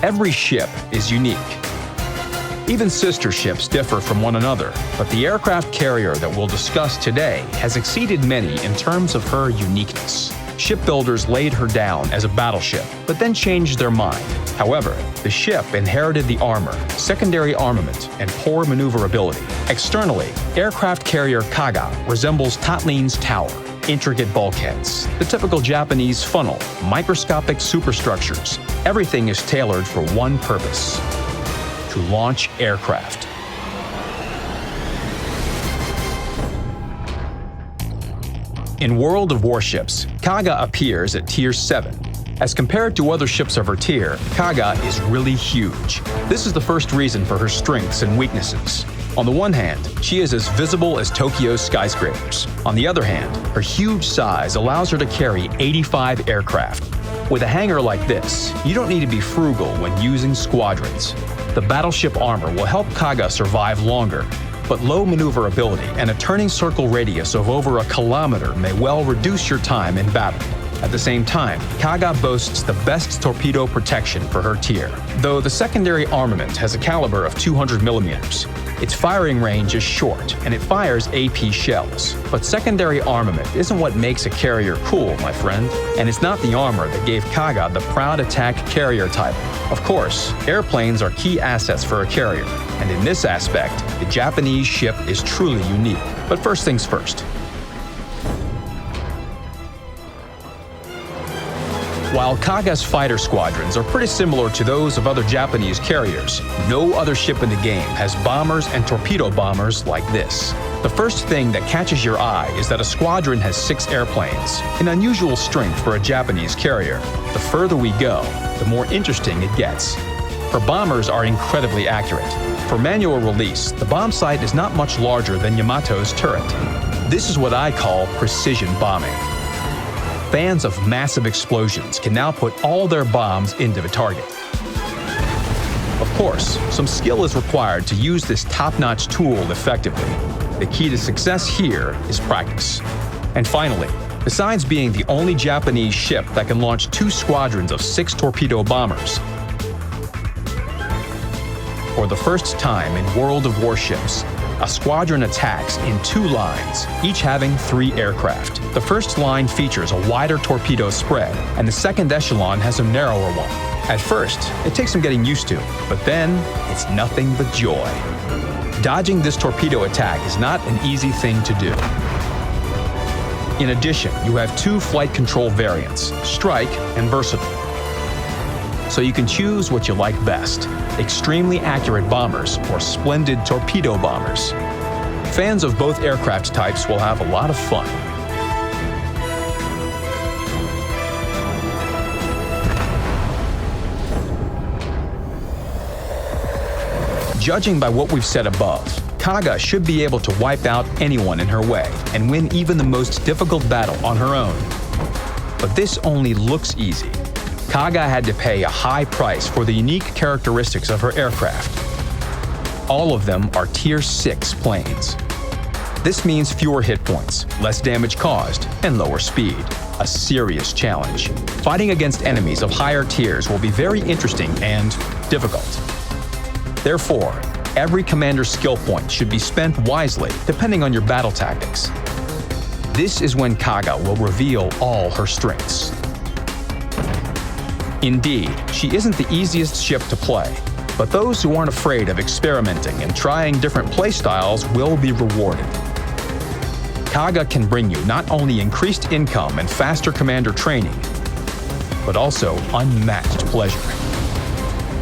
Every ship is unique. Even sister ships differ from one another, but the aircraft carrier that we'll discuss today has exceeded many in terms of her uniqueness. Shipbuilders laid her down as a battleship, but then changed their mind. However, the ship inherited the armor, secondary armament, and poor maneuverability. Externally, aircraft carrier Kaga resembles Tatlin's tower, intricate bulkheads, the typical Japanese funnel, microscopic superstructures. Everything is tailored for one purpose: to launch aircraft. In World of Warships, Kaga appears at Tier 7. As compared to other ships of her tier, Kaga is really huge. This is the first reason for her strengths and weaknesses. On the one hand, she is as visible as Tokyo's skyscrapers. On the other hand, her huge size allows her to carry 85 aircraft. With a hangar like this, you don't need to be frugal when using Squadrons. The battleship armor will help Kaga survive longer, but low maneuverability and a turning circle radius of over a kilometer may well reduce your time in battle. At the same time, Kaga boasts the best torpedo protection for her tier. Though the secondary armament has a caliber of 200 millimeters, its firing range is short and it fires AP shells. But secondary armament isn't what makes a carrier cool, my friend. And it's not the armor that gave Kaga the proud attack carrier title. Of course, airplanes are key assets for a carrier, and in this aspect, the Japanese ship is truly unique. But first things first. While Kaga's fighter squadrons are pretty similar to those of other Japanese carriers, no other ship in the game has bombers and torpedo bombers like this. The first thing that catches your eye is that a squadron has 6 airplanes, an unusual strength for a Japanese carrier. The further we go, the more interesting it gets. Her bombers are incredibly accurate. For manual release, the bomb sight is not much larger than Yamato's turret. This is what I call precision bombing. Fans of massive explosions can now put all their bombs into the target. Of course, some skill is required to use this top-notch tool effectively. The key to success here is practice. And finally, besides being the only Japanese ship that can launch 2 squadrons of 6 torpedo bombers, for the first time in World of Warships, a squadron attacks in 2 lines, each having 3 aircraft. The first line features a wider torpedo spread, and the second echelon has a narrower one. At first, it takes some getting used to, but then it's nothing but joy. Dodging this torpedo attack is not an easy thing to do. In addition, you have 2 flight control variants, Strike and Versatile. So you can choose what you like best: extremely accurate bombers or splendid torpedo bombers. Fans of both aircraft types will have a lot of fun. Judging by what we've said above, Kaga should be able to wipe out anyone in her way and win even the most difficult battle on her own. But this only looks easy. Kaga had to pay a high price for the unique characteristics of her aircraft. All of them are Tier 6 planes. This means fewer hit points, less damage caused, and lower speed. A serious challenge. Fighting against enemies of higher tiers will be very interesting and difficult. Therefore, every commander's skill point should be spent wisely depending on your battle tactics. This is when Kaga will reveal all her strengths. Indeed, she isn't the easiest ship to play, but those who aren't afraid of experimenting and trying different playstyles will be rewarded. Kaga can bring you not only increased income and faster commander training, but also unmatched pleasure.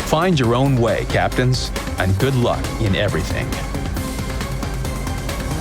Find your own way, captains, and good luck in everything.